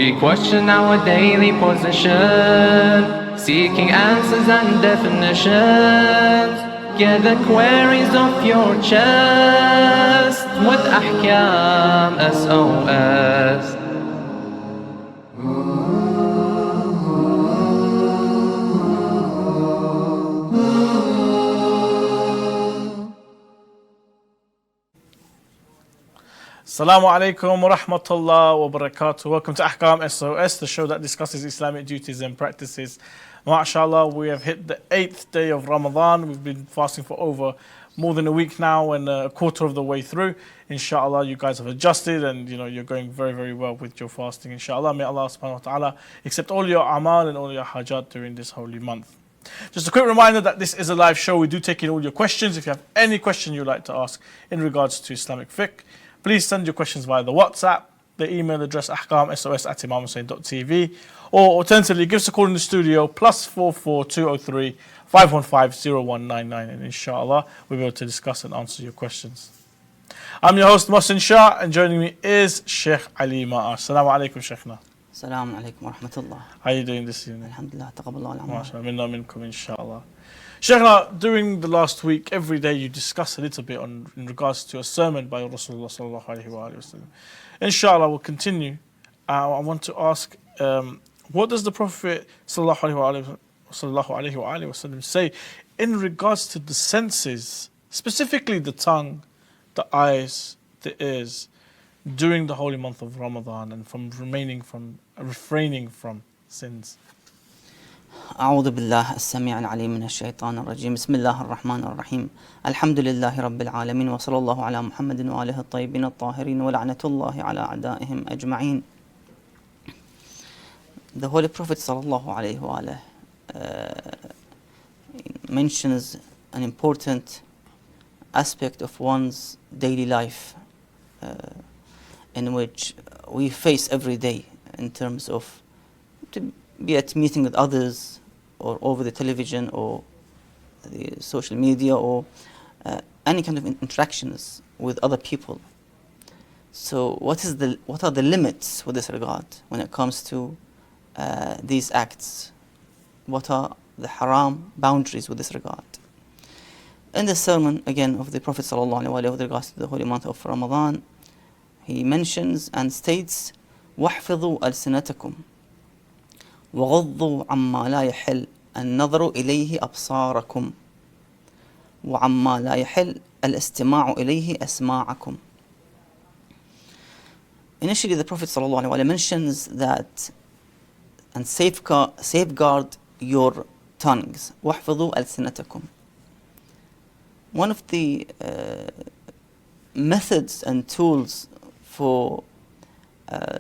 We question our daily position, seeking answers and definitions. Get the queries off your chest with Ahkam SOS. Assalamu alaikum wa rahmatullah wa barakatuh. Welcome to Ahkam SOS, the show that discusses Islamic duties and practices. MashaAllah, we have hit the 8th day of Ramadan. We've been fasting for over more than a week now and a quarter of the way through. Inshallah, you guys have adjusted and you're going very, very well with your fasting. Inshallah, may Allah subhanahu wa ta'ala accept all your amal and all your hajat during this holy month. Just a quick reminder that this is a live show. We do take in all your questions. If you have any question you'd like to ask in regards to Islamic fiqh, please send your questions via the WhatsApp, the email address ahkamsos@imamhussein.tv, or alternatively give us a call in the studio +44 203 515 0199, and inshallah we'll be able to discuss and answer your questions. I'm your host Mohsin Shah, and joining me is Sheikh Ali Maash. Assalamu alaikum, Sheikhna. Assalamu alaikum wa rahmatullah. How are you doing this evening? Alhamdulillah, taqabbalallahu al-amal. MashaAllah, minna minkum, inshallah. Sheikhna, during the last week, every day you discuss a little bit in regards to a sermon by Rasulullah sallallahu alaihi wasallam. Inshallah, we'll continue. I want to ask, what does the Prophet sallallahu alaihi wasallam say in regards to the senses, specifically the tongue, the eyes, the ears, during the holy month of Ramadan, and from refraining from sins? أعوذ بالله السميع العليم من الشيطان الرجيم بسم الله الرحمن الرحيم الحمد لله رب العالمين وصلى الله على محمد وآله الطيبين الطاهرين ولعنة الله على أعدائهم أجمعين. The Holy Prophet sallallahu alaihi wasallam mentions an important aspect of one's daily life in which we face every day in terms of be it meeting with others or over the television or the social media or any kind of interactions with other people. So what are the limits with this regard when it comes to these acts? What are the haram boundaries with this regard? In the sermon again of the Prophet sallallahu alaihi wasallam with regards to the holy month of Ramadan, he mentions and states, وَاحْفِظُوا أَلْسِنَتَكُمْ وغضوا عما لا يحل النظر إليه أبصاركم وعما لا يحل الاستماع إليه أسماعكم. Initially the Prophet ﷺ mentions that and safeguard your tongues. واحفظوا ألسنتكم. One of the methods and tools for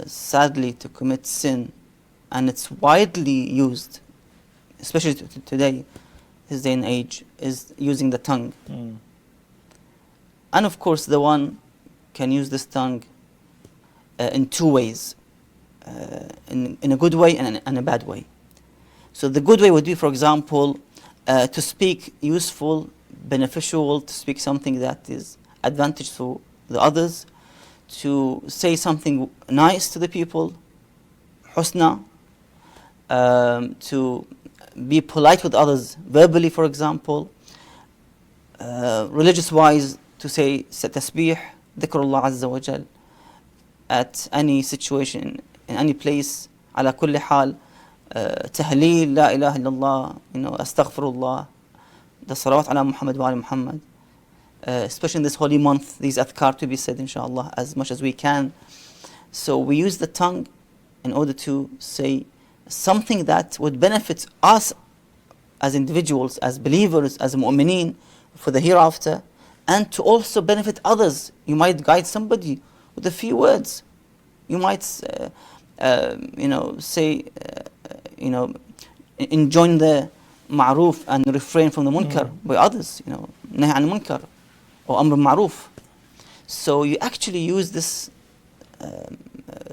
sadly to commit sin, and it's widely used, especially today, this day and age, is using the tongue. And of course, the one can use this tongue in two ways, in a good way and in a bad way. So the good way would be, for example, to speak useful, beneficial, to speak something that is advantage to the others, to say something nice to the people, husna, to be polite with others verbally, for example, religious-wise, to say tasbih, dhikrullah azza wa jal, at any situation, in any place, ala kulli hal, tahleel, la ilaha illallah, astaghfirullah, the salawat ala Muhammad wa ala Muhammad, especially in this holy month, these adhkar to be said, inshallah, as much as we can. So we use the tongue in order to say something that would benefit us as individuals, as believers, as mu'mineen for the hereafter, and to also benefit others. You might guide somebody with a few words. You might, say, enjoin the ma'roof and refrain from the munkar by others. Nahy an munkar or amr ma'roof. So you actually use this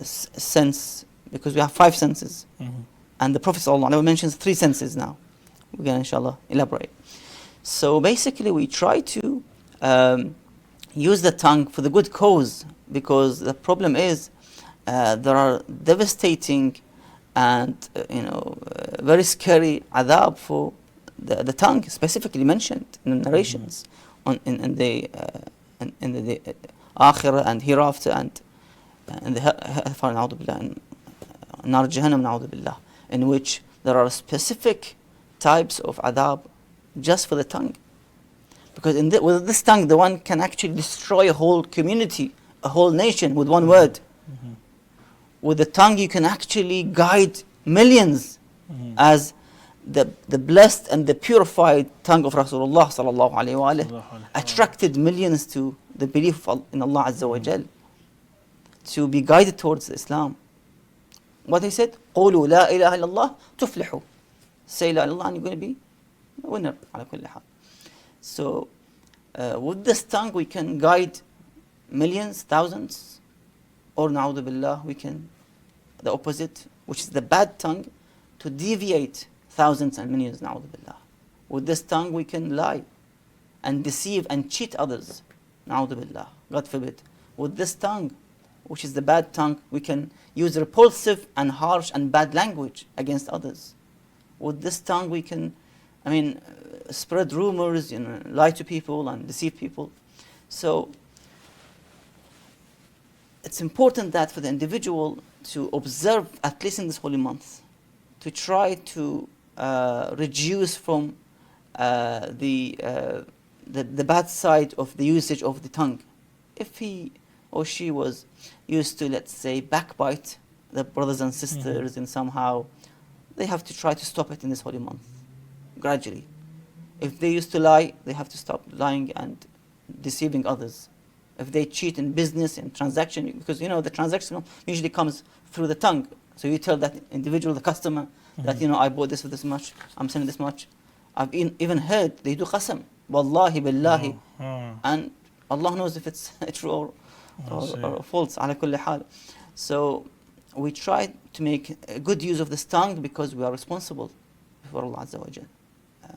sense, because we have 5 senses. And the Prophet ﷺ mentions 3 senses now. We're going to inshallah elaborate. So basically we try to use the tongue for the good cause, because the problem is there are devastating and very scary adab for the tongue, specifically mentioned in the narrations in the akhirah and hereafter, and in the hellfire, na'udhu billah, and nar jahannam, na'udhu billah, in which there are specific types of adab just for the tongue. Because with this tongue, the one can actually destroy a whole community, a whole nation with one word. With the tongue, you can actually guide millions, as the blessed and the purified tongue of Rasulullah sallallahu alaihi wa attracted millions to the belief in Allah Azza wa Jal, to be guided towards Islam. What he said, قولوا لا إله إلا الله تفلحوا. Say La ilaha illallah and you're going to be a winner على كل حال. So with this tongue we can guide millions, thousands, or na'udhu billah, we can, the opposite, which is the bad tongue, to deviate thousands and millions, na'udhu billah. With this tongue we can lie and deceive and cheat others, na'udhu billah, God forbid. With this tongue, which is the bad tongue, we can use repulsive and harsh and bad language against others. With this tongue we can, spread rumors, lie to people and deceive people. So it's important that for the individual to observe, at least in this holy month, to try to reduce from the bad side of the usage of the tongue. If he or she was used to, let's say, backbite the brothers and sisters, and somehow they have to try to stop it in this holy month, gradually. If they used to lie, they have to stop lying and deceiving others. If they cheat in business and transaction, because the transaction usually comes through the tongue. So you tell that individual, the customer, that I bought this for this much, I'm selling this much. I've even heard they do qasam, wallahi billahi, and Allah knows if it's true or false, ala kulli hal. So we try to make a good use of this tongue because we are responsible before Allah Azza wa Jal,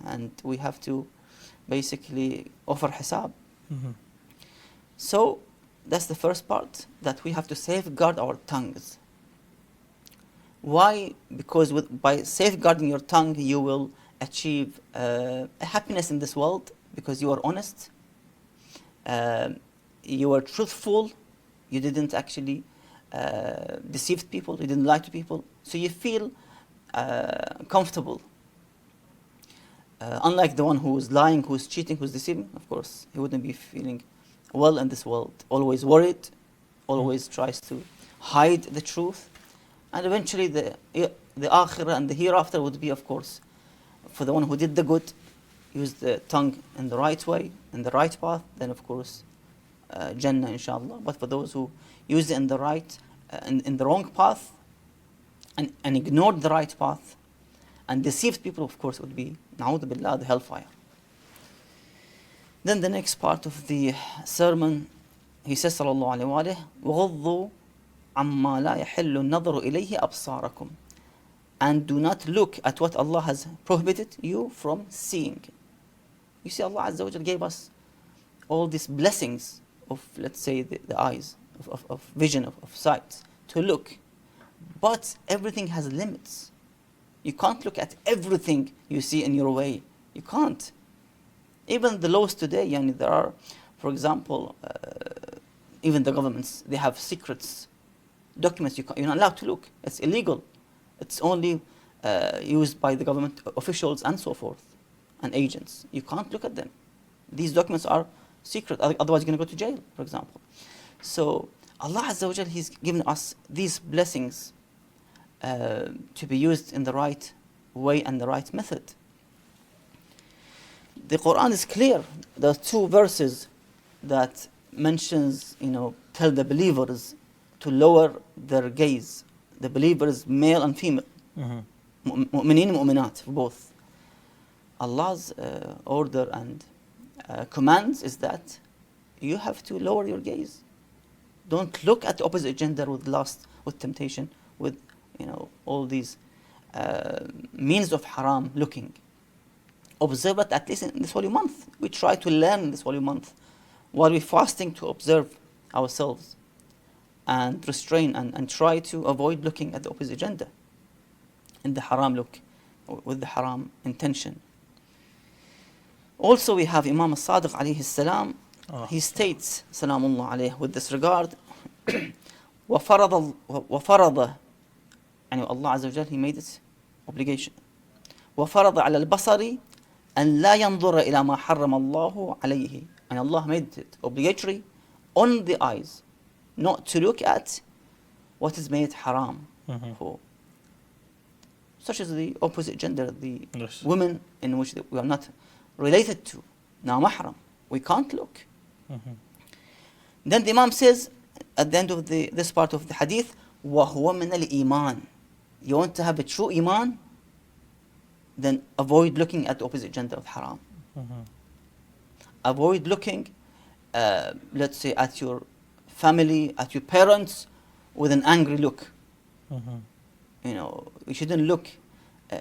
and we have to basically offer hisab. So that's the first part, that we have to safeguard our tongues. Why? Because by safeguarding your tongue, you will achieve a happiness in this world, because you are honest, you are truthful, you didn't actually deceive people, you didn't lie to people, so you feel comfortable. Unlike the one who is lying, who is cheating, who is deceiving, of course, he wouldn't be feeling well in this world, always worried, always tries to hide the truth, and eventually the akhirah and the hereafter would be, of course, for the one who did the good, used the tongue in the right way, in the right path, then of course Jannah inshallah. But for those who used it in the right, in the wrong path, and ignored the right path, and deceived people, of course, would be na'udhu billah, the hellfire. Then the next part of the sermon, he says sallallahu alayhi wa alayhi, وَغَضُّوا عَمَّا لَا يَحِلُّ النَّظَرُ إِلَيْهِ أَبْصَارَكُمْ, and do not look at what Allah has prohibited you from seeing. You see, Allah Azza wa Jal gave us all these blessings of, let's say, the eyes, of vision, of sight, to look. But everything has limits. You can't look at everything you see in your way. You can't. Even the laws today, there are, for example, even the governments, they have secrets, documents you're not allowed to look. It's illegal. It's only used by the government officials and so forth, and agents. You can't look at them. These documents are secret, otherwise you're going to go to jail, for example. So Allah Azza wa Jal, He's given us these blessings to be used in the right way and the right method. The Quran is clear. There are 2 verses that mentions, tell the believers to lower their gaze. The believers, male and female, mu'mineen and mu'minat, both. Allah's order and commands is that you have to lower your gaze. Don't look at the opposite gender with lust, with temptation, with all these means of haram looking. Observe it, at least in this holy month. We try to learn in this holy month while we're fasting to observe ourselves. and restrain and try to avoid looking at the opposite gender in the haram look, with the haram intention. Also, we have Imam Sadiq alayhi salam. He states, salamullah alayhi, with this regard, وَفَرَضَ يعني Allah Azza wa Jal, He made it obligation. وَفَرَضَ عَلَى الْبَصَرِ أَنْ لَا يَنظُرَ إِلَى مَا حَرَّمَ اللَّهُ عَلَيْهِ. And Allah made it obligatory on the eyes not to look at what is made haram for, such as the opposite gender, the women in which we are not related to, now mahram. We can't look. Then the Imam says at the end of this part of the hadith, وَهُوَ مِنَ الْإِيمَانِ. You want to have a true iman, then avoid looking at the opposite gender of haram. Avoid looking, let's say, at your family, at your parents, with an angry look. You know, you shouldn't look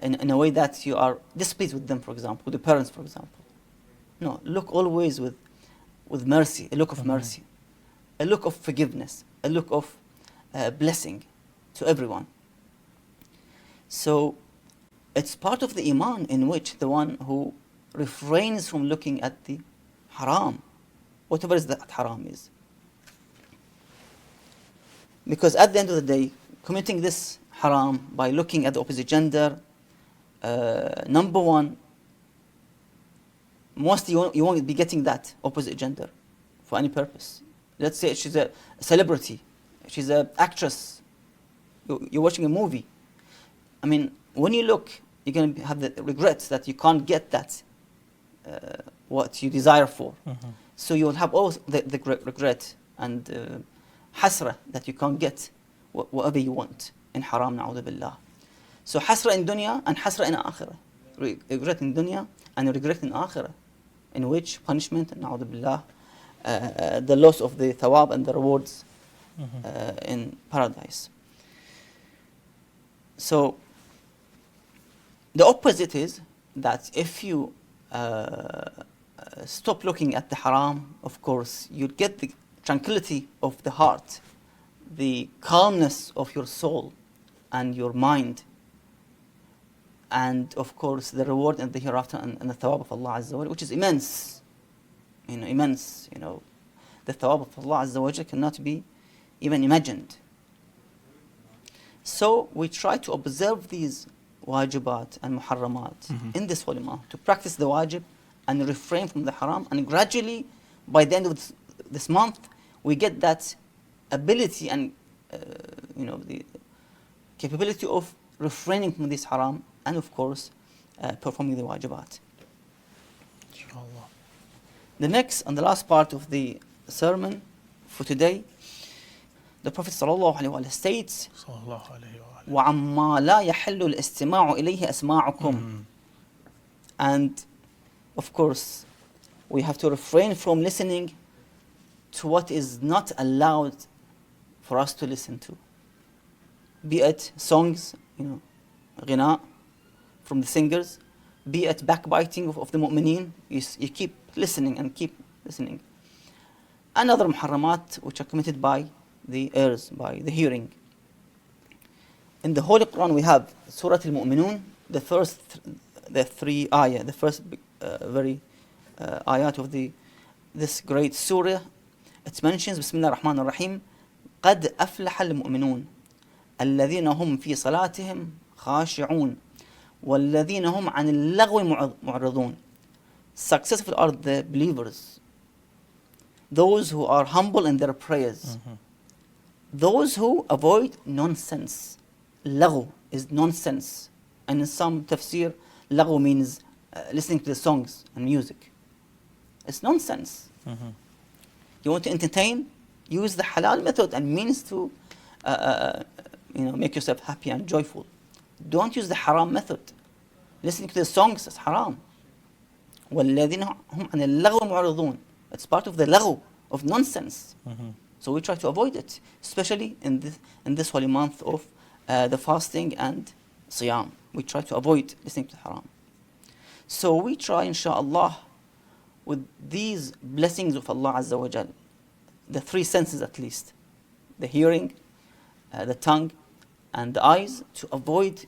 in a way that you are displeased with them, for example, with the parents, for example. No, look always with mercy, a look of mercy, a look of forgiveness, a look of blessing to everyone. So it's part of the iman in which the one who refrains from looking at the haram, whatever is that haram is. Because at the end of the day, committing this haram by looking at the opposite gender, number one, mostly you won't be getting that opposite gender for any purpose. Let's say she's a celebrity, she's an actress, you're watching a movie. I mean, when you look, you're going to have the regrets that you can't get that, what you desire for. So you'll have all the regret and hasra that you can't get whatever you want in haram, na'udhu billah. So hasra in dunya and hasra in akhirah. Regret in dunya and regret in akhirah, in which punishment, na'udhu billah, the loss of the thawab and the rewards in paradise. So the opposite is that if you stop looking at the haram, of course, you'd get the tranquility of the heart, the calmness of your soul and your mind, and of course the reward and the hereafter and the thawab of Allah Azza wa Jal, which is immense. Immense. The thawab of Allah Azza wa Jal cannot be even imagined. So we try to observe these wajibat and muharramat in this holy month, to practice the wajib and refrain from the haram, and gradually by the end of this month we get that ability and the capability of refraining from this haram and of course performing the wajibat. Inshallah. The next and the last part of the sermon for today, the Prophet ﷺ states, وَعَمَّا لَا يَحِلُّ الْإِسْتِمَاعُ إِلَيْهِ أَسْمَاعُكُمْ. And of course we have to refrain from listening to what is not allowed for us to listen to, be it songs, ghina from the singers, be it backbiting of the mu'mineen. You keep listening and keep listening, and other muharramat which are committed by the ears, by the hearing. In the Holy Quran we have Surah Al-Mu'minun, the first ayat, the first very ayat of this great surah. It mentions Bismillah ar-Rahman ar-Rahim, قَدْ أَفْلَحَ الْمُؤْمِنُونَ الَّذِينَ هُمْ فِي صَلَاتِهِمْ خَاشِعُونَ وَالَّذِينَ هُمْ عَنِ اللَّغْوِ مُعْرِضُونَ. Successful are the believers, those who are humble in their prayers, those who avoid nonsense. Laghu is nonsense, and in some tafsir, laghu means listening to the songs and music. It's nonsense. You want to entertain? Use the halal method and means to make yourself happy and joyful. Don't use the haram method. Listening to the songs is haram. وَالَّذِينَ هُمْ عَنِ اللَّغْوِ مُعْرِضُونَ. It's part of the laghu, of nonsense. So we try to avoid it, especially in this holy month of the fasting and siyam. We try to avoid listening to haram. So we try, inshaAllah, with these blessings of Allah Azza wa Jal, the three senses at least, the hearing, the tongue, and the eyes to avoid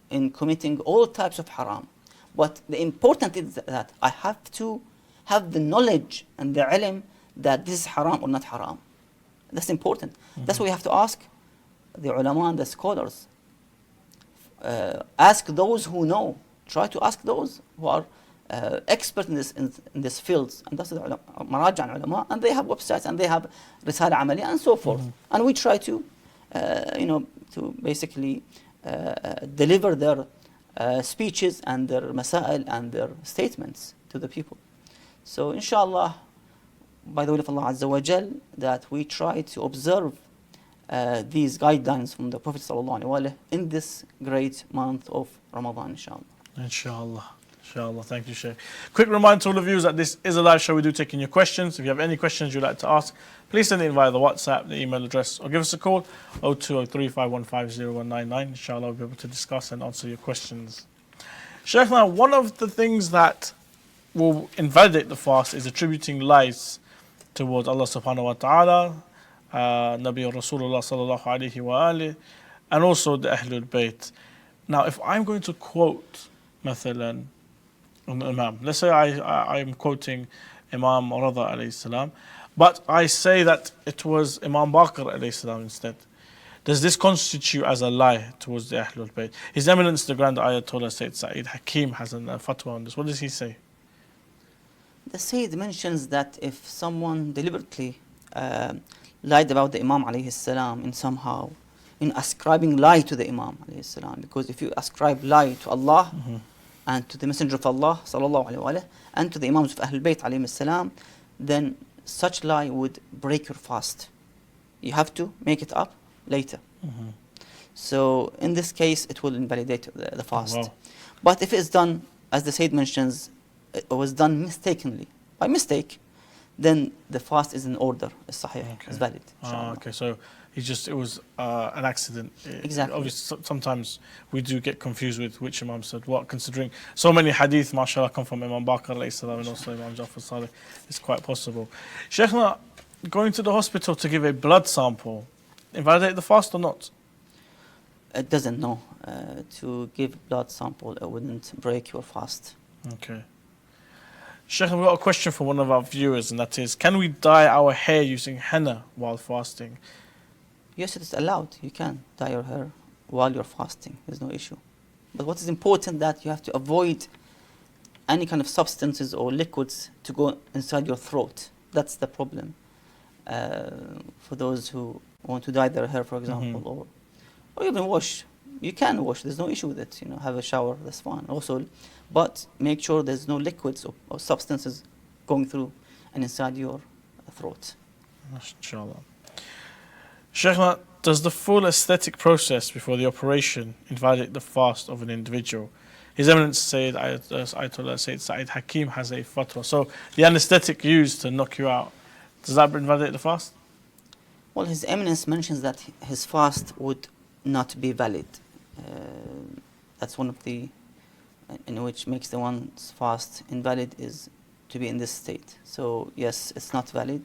in committing all types of haram. But the important is that I have to have the knowledge and the ilm that this is haram or not haram. That's important. That's why we have to ask the ulama and the scholars. Ask those who know. Try to ask those who are expert in this fields. And that's the maraja and ulama. And they have websites and they have risala amali and so forth. And we try to, to basically deliver their speeches and their masail and their statements to the people. So inshallah, by the will of Allah Azza wa Jal, that we try to observe these guidelines from the Prophet sallallahu alaihi wasallam in this great month of Ramadan, inshallah. Inshallah. Inshallah. Thank you, Shaykh. Quick reminder to all of you that this is a live show. We do take in your questions. If you have any questions you'd like to ask, please send it in via the WhatsApp, the email address, or give us a call, 02035150 Inshallah, we'll be able to discuss and answer your questions. Shaykh, now, one of the things that will invalidate the fast is attributing lies towards Allah subhanahu wa ta'ala, Nabi Rasulullah sallallahu alayhi wa alihi, and also the Ahlulbayt. Now, if I'm going to quote, mathalan, an Imam, let's say I'm quoting Imam Rada alayhi salam, but I say that it was Imam Baqir alayhi salam instead. Does this constitute as a lie towards the Ahlul Bayt? His Eminence, the Grand Ayatollah Sayyid Sa'id Hakim, has a fatwa on this. What does he say? The Sayyid mentions that if someone deliberately lied about the Imam alayhi salam in somehow, in ascribing lie to the Imam alayhi salam, because if you ascribe lie to Allah and to the Messenger of Allah sallallahu alayhi wa and to the Imams of Ahlul Bayt alayhi salam, then such lie would break your fast. You have to make it up later. So in this case, it will invalidate the fast. Wow. But if it's done, as the Sayyid mentions, it was done mistakenly, by mistake, then the fast is in order, it's sahih, it's valid. Okay, so it was an accident. Exactly. Obviously, sometimes we do get confused with which Imam said what, considering so many hadith, mashallah, come from Imam Baqir alayhi salam and also Imam Jafar Salih. It's quite possible. Shaykhna, going to the hospital to give a blood sample, invalidate the fast or not? It doesn't, no. To give blood sample, it wouldn't break your fast. Okay. Sheikh, we've got a question from one of our viewers, and that is, can we dye our hair using henna while fasting? Yes, it is allowed. You can dye your hair while you're fasting. There's no issue. But what is important that you have to avoid any kind of substances or liquids to go inside your throat. That's the problem. For those who want to dye their hair, for example, or even wash. You can wash. There's no issue with it. Have a shower. That's fine. Also, but make sure there's no liquids or substances going through and inside your throat. Inshallah. Shaykhna, does the full aesthetic process before the operation invalidate the fast of an individual? His Eminence said, Ayatollah Sayyid Sa'id Hakim has a fatwa. So the anesthetic used to knock you out, does that invalidate the fast? Well, His Eminence mentions that his fast would not be valid. That's one of the in which makes the one's fast invalid is to be in this state. So yes, it's not valid.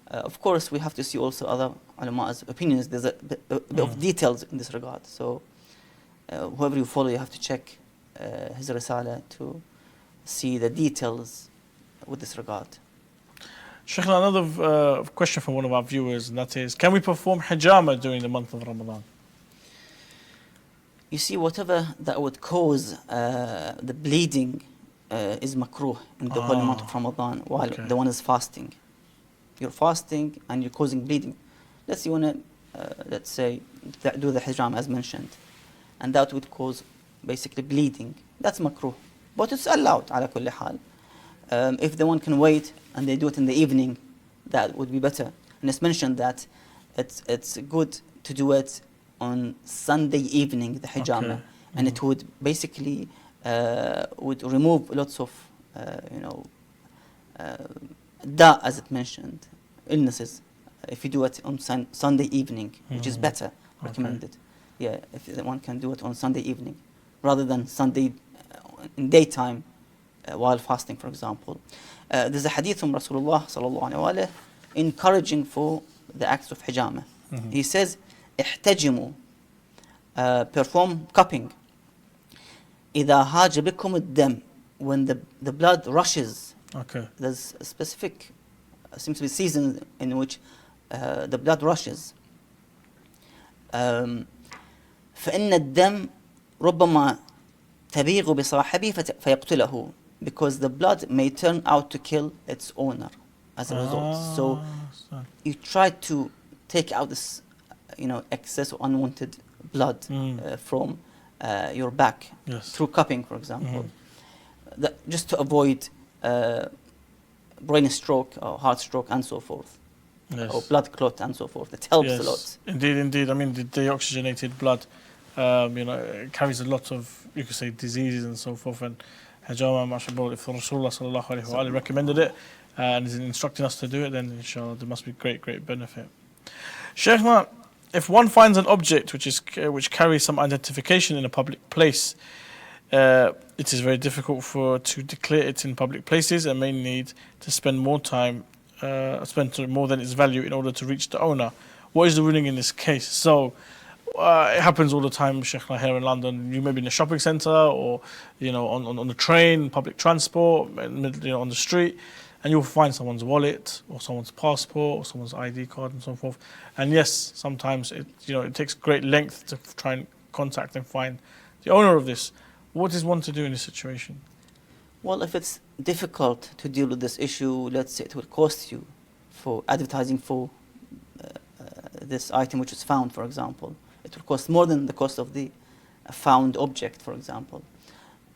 Of course, we have to see also other ulama's opinions. There's a bit of details in this regard. So whoever you follow, you have to check his risala to see the details with this regard. Sheikh, another question from one of our viewers, and that is, can we perform hijama during the month of Ramadan? You see, whatever that would cause the bleeding is makruh in the whole month of Ramadan while the one is fasting. You're fasting and you're causing bleeding. Let's say you want to, let's say, do the hijama as mentioned, and that would cause basically bleeding. That's makruh, but it's allowed ala kulli hal. If the one can wait and they do it in the evening, that would be better. And it's mentioned that it's good to do it on Sunday evening, the hijama, and it would basically would remove lots of as it mentioned, illnesses. If you do it on Sunday evening, which is better, recommended. Yeah, if one can do it on Sunday evening, rather than Sunday in daytime while fasting, for example. There's a hadith from Rasulullah sallallahu alaihi wasallam encouraging for the acts of hijama. He says, احتجموا, perform cupping. إذا هاج بكم الدم, when the blood rushes. Okay. There's a specific, seems to be season in which the blood rushes. فإن الدم ربما تبيغ بصاحبه فيقتله, because the blood may turn out to kill its owner as a result. So you try to take out this, excess or unwanted blood from your back, Yes. through cupping, for example, just to avoid brain stroke or heart stroke and so forth, Yes. or blood clot and so forth. It helps a lot. Indeed. I mean, the deoxygenated blood, it carries a lot of, you could say, diseases and so forth. And Hajama, mashallah, if Rasulullah sallallahu alayhi wa recommended it and is instructing us to do it, then inshallah there must be great benefit. Shaykhna, if one finds an object which carries some identification in a public place, it is very difficult to declare it in public places and may need to spend more time, spend more than its value in order to reach the owner. What is the ruling in this case? So it happens all the time, Shaykhna, here in London. You may be in a shopping centre or on the train, public transport, on the street, and you'll find someone's wallet or someone's passport or someone's ID card and so forth. And yes, sometimes it takes great length to try and contact and find the owner of this. What is one to do in this situation? Well, if it's difficult to deal with this issue, let's say it will cost you for advertising for this item which is found, for example. It will cost more than the cost of the found object, for example.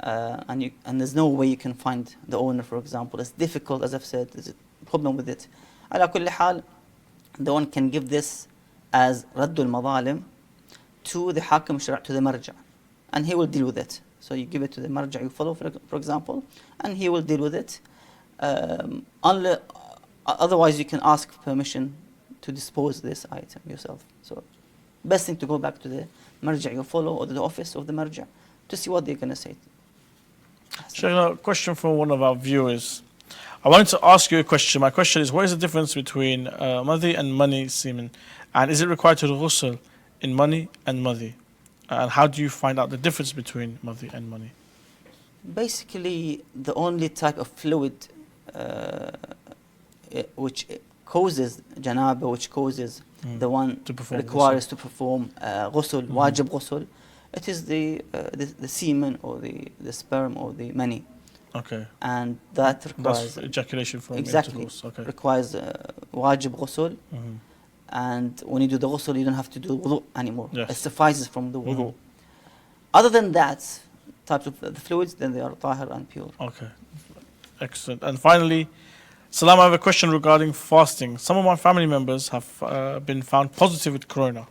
And there's no way you can find the owner, for example. It's difficult, as I've said, there's a problem with it. على كل حال, the one can give this as رد المظالم to the حاكم الشرع, to the marja, and he will deal with it. So you give it to the marja you follow, for example, and he will deal with it. Otherwise, you can ask permission to dispose this item yourself. So best thing to go back to the marja you follow or the office of the marja to see what they're going to say. Shaykhna, a question from one of our viewers. I wanted to ask you a question. My question is, what is the difference between madhi and mani semen? And is it required to ghusl in mani and madhi? And how do you find out the difference between madhi and mani? Basically, the only type of fluid which causes janaba, which causes the one requires to perform ghusl, wajib ghusl, it is the semen or the sperm or the mani. Okay. And that requires... That's ejaculation from exactly, intercourse. Okay. Requires wajib ghusl. And when you do the ghusl, you don't have to do wudu anymore. Yes. It suffices from the wudu. Other than that, types of the fluids, then they are tahir and pure. Okay. Excellent. And finally, Salam, I have a question regarding fasting. Some of my family members have been found positive with corona.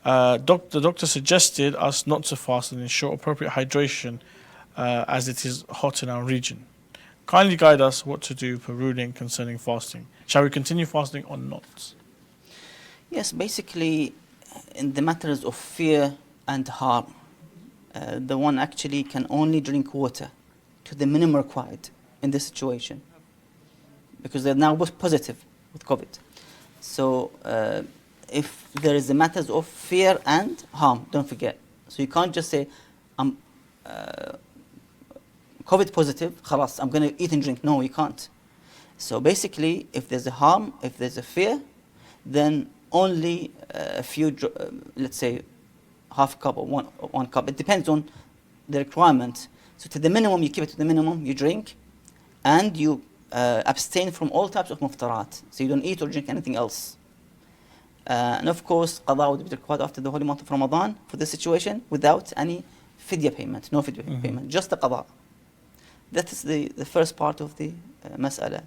The doctor suggested us not to fast and ensure appropriate hydration as it is hot in our region. Kindly guide us what to do per ruling concerning fasting. Shall we continue fasting or not? Yes, basically, in the matters of fear and harm, the one actually can only drink water to the minimum required in this situation, because they're now both positive with COVID. So if there is a matters of fear and harm, don't forget. So you can't just say, I'm COVID positive, khalas, I'm going to eat and drink. No, you can't. So basically, if there's a harm, if there's a fear, then only a few, let's say, half cup or one cup. It depends on the requirement. So to the minimum, you keep it to the minimum, you drink, and you abstain from all types of muftarat. So you don't eat or drink anything else. And of course, qada would be required after the holy month of Ramadan for this situation without any fidya payment, no fidya payment, just the qada. That is the first part of the mas'ala.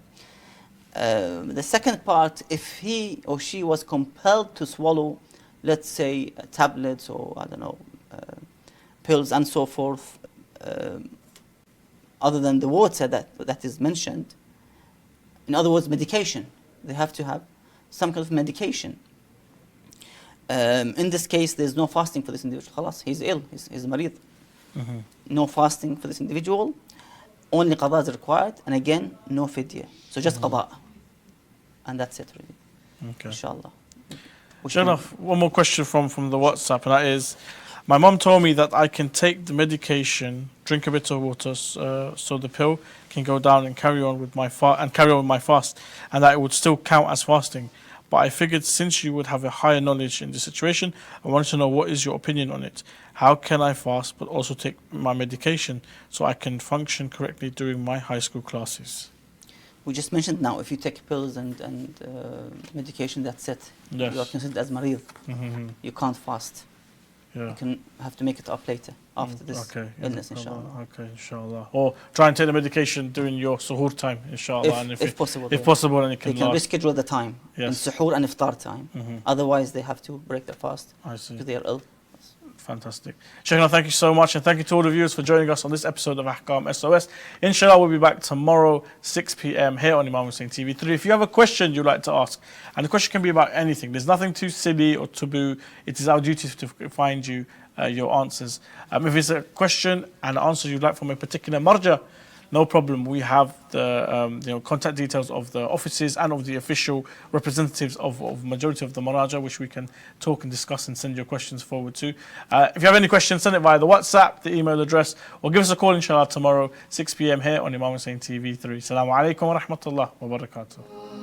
The second part, if he or she was compelled to swallow, let's say, tablets or, I don't know, pills and so forth, other than the water that is mentioned, in other words, medication, they have to have some kind of medication. In this case, there's no fasting for this individual. Khalas, he's ill, he's marid. No fasting for this individual. Only qada is required, and again, no fidya. So just qada. And that's it, really. Okay. Inshallah. Sure enough, one more question from the WhatsApp, and that is, my mum told me that I can take the medication, drink a bit of water, so the pill can go down and carry on with my fast, and that it would still count as fasting. But I figured since you would have a higher knowledge in this situation, I wanted to know what is your opinion on it. How can I fast but also take my medication so I can function correctly during my high school classes? We just mentioned now, if you take pills and medication, that's it. Yes. You are considered as marid. Mm-hmm. You can't fast. Yeah. You can have to make it up later, after this illness, inshallah. Okay, inshallah. Or try and take the medication during your suhoor time, inshallah. If possible. If possible, and it They can can last. reschedule the time, in Yes. suhoor and iftar time. Otherwise, they have to break their fast I see. because they are ill. Fantastic. Shaykhana, thank you so much, and thank you to all the viewers for joining us on this episode of Ahkam SOS. Inshallah, we'll be back tomorrow, 6 p.m. here on Imam Hussein TV 3. If you have a question you'd like to ask, and the question can be about anything, there's nothing too silly or taboo. It is our duty to find you your answers. If it's a question and answer you'd like from a particular marja, no problem. We have the contact details of the offices and of the official representatives of majority of the maraja, which we can talk and discuss and send your questions forward to. If you have any questions, send it via the WhatsApp, the email address, or give us a call inshallah tomorrow, 6 p.m. here on Imam Hussein TV 3. Assalamu alaikum wa rahmatullah wa barakatuh.